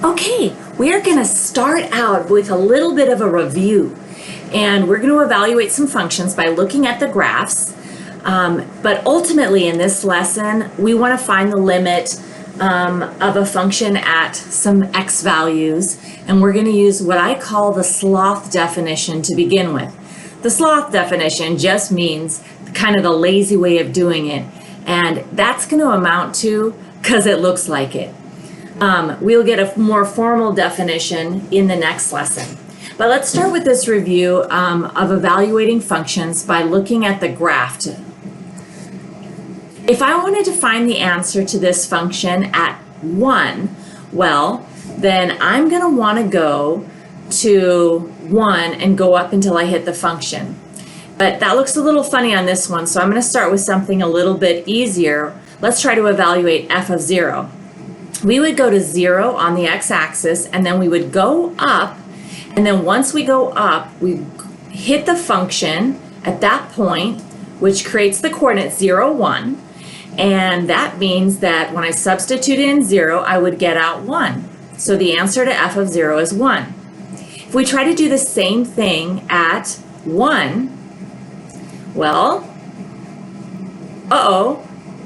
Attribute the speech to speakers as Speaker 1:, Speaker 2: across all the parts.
Speaker 1: Okay, we are going to start out with a little bit of a review, and we're going to evaluate some functions by looking at the graphs. But ultimately in this lesson, we want to find the limit of a function at some x values, and we're going to use what I call the sloth definition to begin with. The sloth definition just means kind of the lazy way of doing it, and that's going to amount to because it looks like it. We'll get a more formal definition in the next lesson. But let's start with this review of evaluating functions by looking at the graph. If I wanted to find the answer to this function at 1, well, then I'm going to want to go to 1 and go up until I hit the function. But that looks a little funny on this one, so I'm going to start with something a little bit easier. Let's try to evaluate f of 0. We would go to 0 on the x-axis, and then we would go up, and then once we go up, we hit the function at that point, which creates the coordinate 0, 1, and that means that when I substitute in 0, I would get out 1. So the answer to f of 0 is 1. If we try to do the same thing at 1, well,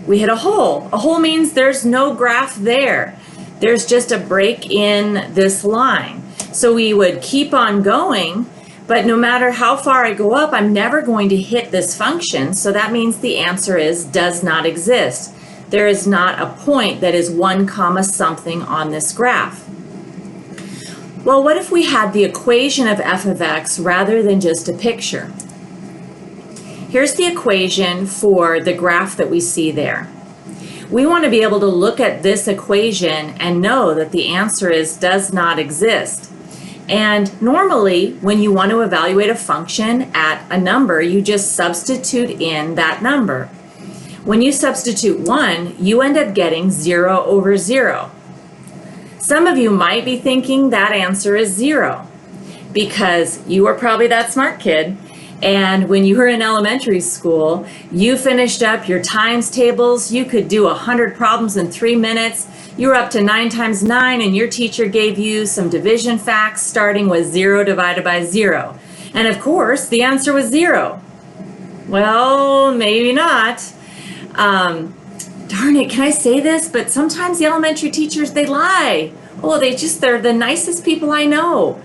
Speaker 1: we hit a hole. A hole means there's no graph there. There's just a break in this line. So we would keep on going, but no matter how far I go up, I'm never going to hit this function. So that means the answer is does not exist. There is not a point that is 1 comma something on this graph. Well, what if we had the equation of f of x rather than just a picture? Here's the equation for the graph that we see there. We want to be able to look at this equation and know that the answer is does not exist. And normally, when you want to evaluate a function at a number, you just substitute in that number. When you substitute 1, you end up getting 0 over 0. Some of you might be thinking that answer is 0 because you were probably that smart kid. And when you were in elementary school, you finished up your times tables. You could do 100 problems in 3 minutes. You were up to 9 times 9, and your teacher gave you some division facts starting with 0 divided by 0. And of course, the answer was 0. Well, maybe not. Darn it, can I say this? But sometimes the elementary teachers, they lie. Oh, they're the nicest people I know.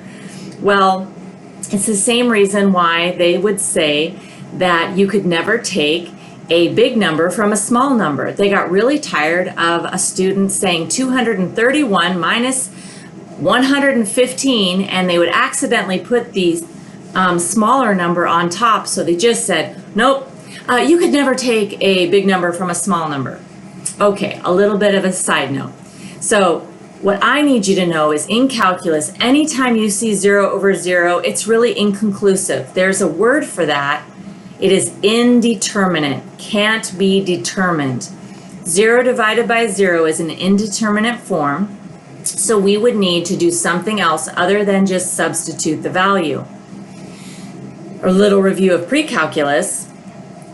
Speaker 1: Well, it's the same reason why they would say that you could never take a big number from a small number. They got really tired of a student saying 231 minus 115, and they would accidentally put the smaller number on top. So they just said, nope, you could never take a big number from a small number. Okay, a little bit of a side note. So what I need you to know is in calculus, anytime you see 0 over 0, it's really inconclusive. There's a word for that. It is indeterminate, can't be determined. 0 divided by 0 is an indeterminate form, so we would need to do something else other than just substitute the value. A little review of pre-calculus.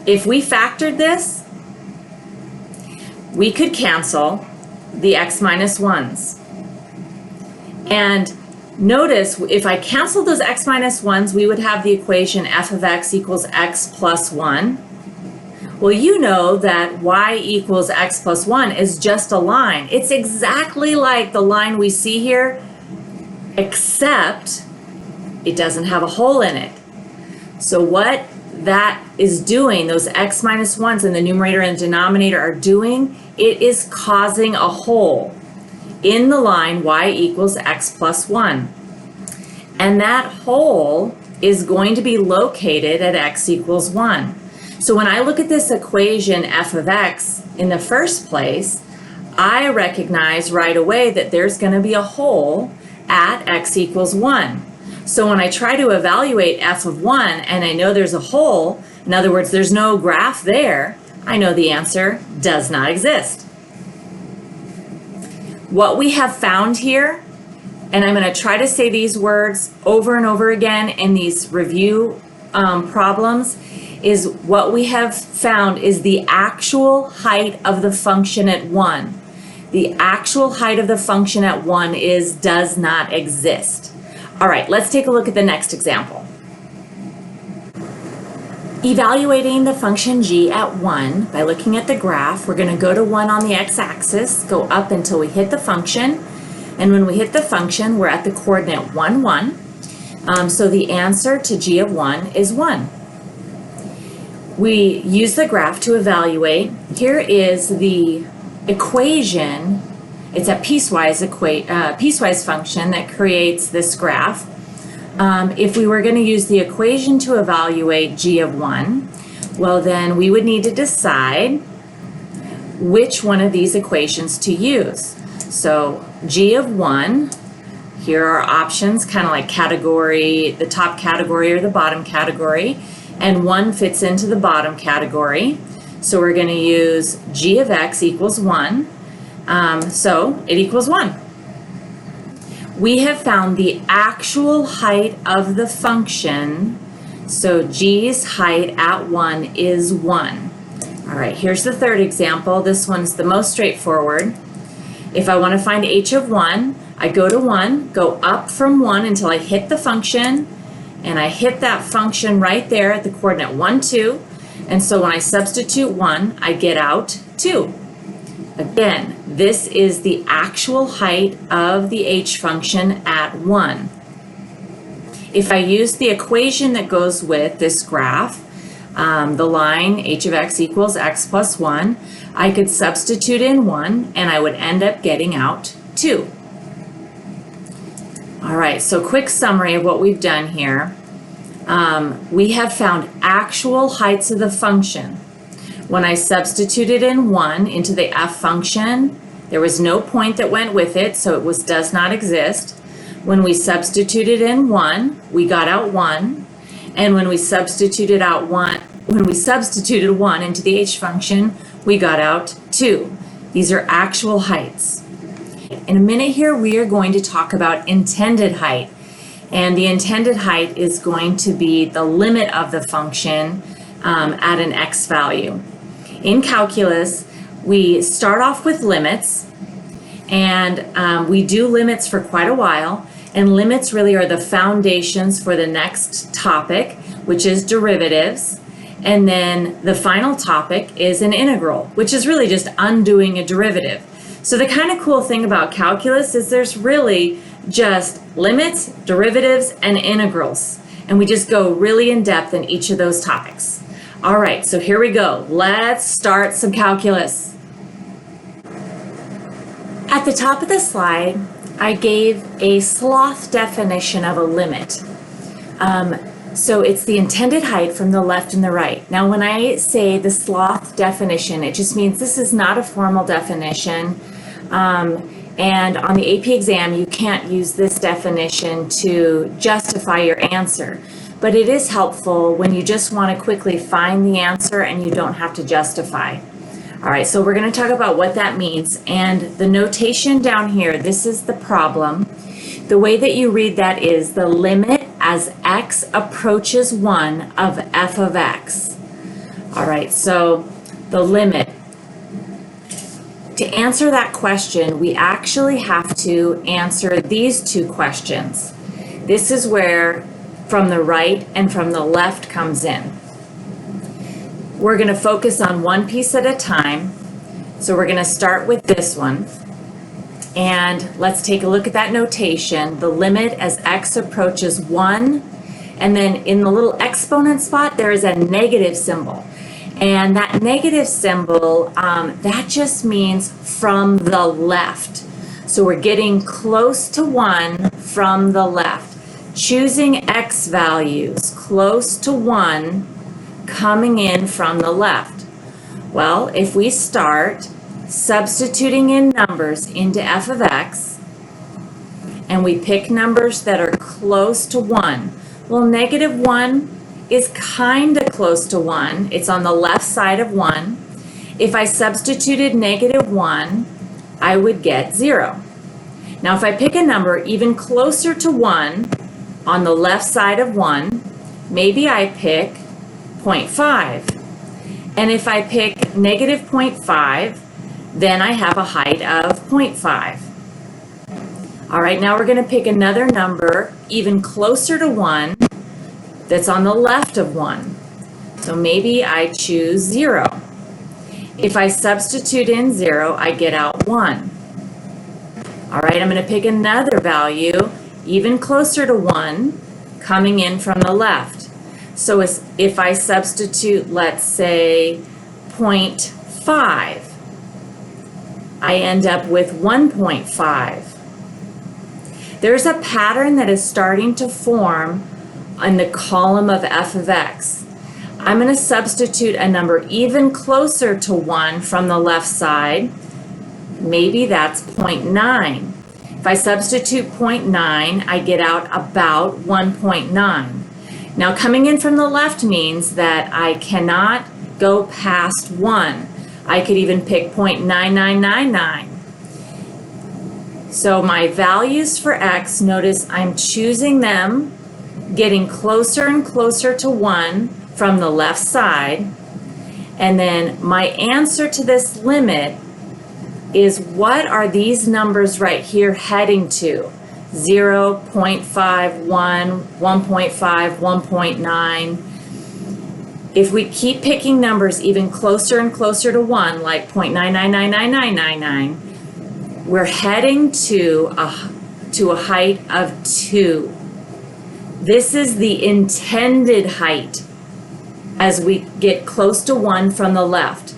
Speaker 1: If we factored this, we could cancel the x minus 1's. And notice if I cancel those x minus 1's, we would have the equation f of x equals x plus 1. Well, you know that y equals x plus 1 is just a line. It's exactly like the line we see here, except it doesn't have a hole in it. So what that is doing, those x minus 1's in the numerator and denominator are doing, it is causing a hole in the line y equals x plus 1. And that hole is going to be located at x equals 1. So when I look at this equation f of x in the first place, I recognize right away that there's going to be a hole at x equals 1. So when I try to evaluate f of 1 and I know there's a hole, in other words, there's no graph there, I know the answer does not exist. What we have found here, and I'm going to try to say these words over and over again in these review problems, is what we have found is the actual height of the function at 1. The actual height of the function at 1 does not exist. All right, let's take a look at the next example. Evaluating the function g at 1 by looking at the graph, we're going to go to 1 on the x-axis, go up until we hit the function, and when we hit the function, we're at the coordinate 1, 1. So the answer to g of 1 is 1. We use the graph to evaluate. Here is the equation. It's a piecewise function that creates this graph. If we were going to use the equation to evaluate g of 1, well then we would need to decide which one of these equations to use. So g of 1, here are options, kind of like category, the top category or the bottom category, and 1 fits into the bottom category. So we're going to use g of x equals 1, so it equals 1. We have found the actual height of the function, so g's height at 1 is 1. All right, here's the third example. This one's the most straightforward. If I want to find h of 1, I go to 1, go up from 1 until I hit the function, and I hit that function right there at the coordinate 1, 2. And so when I substitute 1, I get out 2. Again, this is the actual height of the h function at 1. If I use the equation that goes with this graph, the line h of x equals x plus 1, I could substitute in 1 and I would end up getting out 2. All right, so quick summary of what we've done here. We have found actual heights of the function. When I substituted in 1 into the f function, there was no point that went with it, so it does not exist. When we substituted in 1, we got out 1. And when we substituted 1 into the h function, we got out 2. These are actual heights. In a minute here, we are going to talk about intended height. And the intended height is going to be the limit of the function at an x value. In calculus, we start off with limits, and we do limits for quite a while, and limits really are the foundations for the next topic, which is derivatives, and then the final topic is an integral, which is really just undoing a derivative. So the kind of cool thing about calculus is there's really just limits, derivatives, and integrals, and we just go really in depth in each of those topics. All right, so here we go. Let's start some calculus. At the top of the slide, I gave a sloth definition of a limit. So it's the intended height from the left and the right. Now, when I say the sloth definition, it just means this is not a formal definition. And on the AP exam, you can't use this definition to justify your answer. But it is helpful when you just want to quickly find the answer and you don't have to justify. All right, so we're going to talk about what that means. And the notation down here, this is the problem. The way that you read that is the limit as x approaches 1 of f of x. All right, so the limit. To answer that question, we actually have to answer these two questions. This is where from the right and from the left comes in. We're going to focus on one piece at a time. So we're going to start with this one. And let's take a look at that notation. The limit as x approaches 1. And then in the little exponent spot, there is a negative symbol. And that negative symbol, that just means from the left. So we're getting close to 1 from the left. Choosing x values close to 1 coming in from the left. Well, if we start substituting in numbers into f of x, and we pick numbers that are close to 1, well, negative 1 is kind of close to 1. It's on the left side of 1. If I substituted negative 1, I would get 0. Now, if I pick a number even closer to 1 on the left side of 1, maybe I pick 0.5. And if I pick negative 0.5, then I have a height of 0.5. All right, now we're going to pick another number even closer to 1 that's on the left of 1. So maybe I choose 0. If I substitute in 0, I get out 1. All right, I'm going to pick another value even closer to 1 coming in from the left. So if I substitute, let's say, 0.5, I end up with 1.5. There's a pattern that is starting to form in the column of f of x. I'm going to substitute a number even closer to 1 from the left side. Maybe that's 0.9. If I substitute 0.9, I get out about 1.9. Now coming in from the left means that I cannot go past 1. I could even pick 0.9999. So my values for x, notice I'm choosing them, getting closer and closer to 1 from the left side. And then my answer to this limit is, what are these numbers right here heading to? 0, 0.5, 1, 1.5, 1.9. If we keep picking numbers even closer and closer to 1, like 0.9999999, we're heading to a height of 2. This is the intended height as we get close to 1 from the left.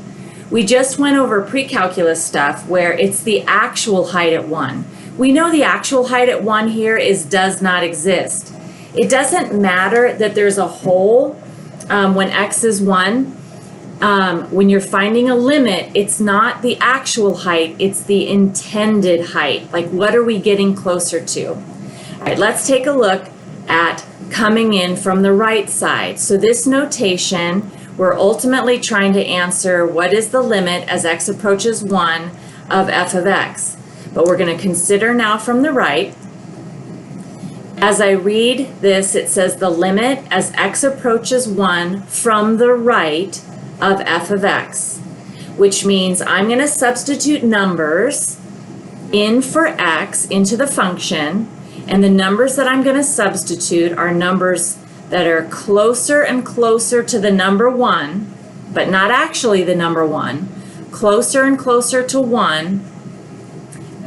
Speaker 1: We just went over pre-calculus stuff where it's the actual height at 1. We know the actual height at 1 here does not exist. It doesn't matter that there's a hole when x is 1. When you're finding a limit, it's not the actual height, it's the intended height. Like, what are we getting closer to? All right, let's take a look at coming in from the right side. So this notation, we're ultimately trying to answer what is the limit as x approaches 1 of f of x. But we're going to consider now from the right. As I read this, it says the limit as x approaches 1 from the right of f of x, which means I'm going to substitute numbers in for x into the function, and the numbers that I'm going to substitute are numbers that are closer and closer to the number 1, but not actually the number 1, closer and closer to 1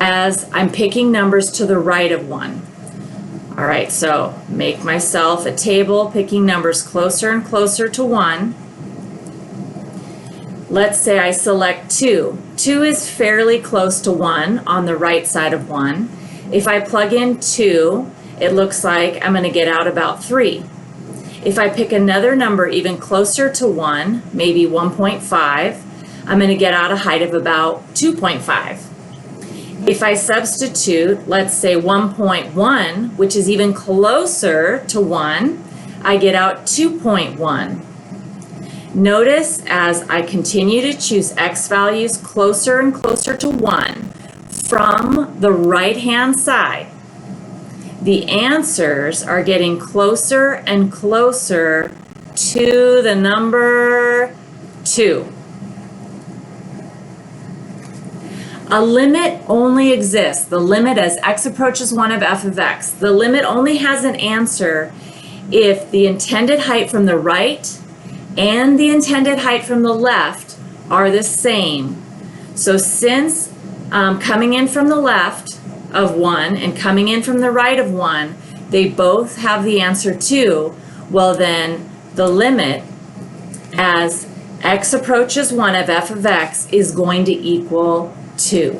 Speaker 1: as I'm picking numbers to the right of 1. All right, so make myself a table picking numbers closer and closer to 1. Let's say I select 2. 2 is fairly close to 1 on the right side of 1. If I plug in 2, it looks like I'm going to get out about 3. If I pick another number even closer to 1, maybe 1.5, I'm going to get out a height of about 2.5. If I substitute, let's say 1.1, which is even closer to 1, I get out 2.1. Notice as I continue to choose x values closer and closer to 1 from the right-hand side, the answers are getting closer and closer to the number 2. A limit only exists, the limit as x approaches 1 of f of x. The limit only has an answer if the intended height from the right and the intended height from the left are the same. So since coming in from the left of 1 and coming in from the right of 1, they both have the answer 2, well then the limit as x approaches 1 of f of x is going to equal 2.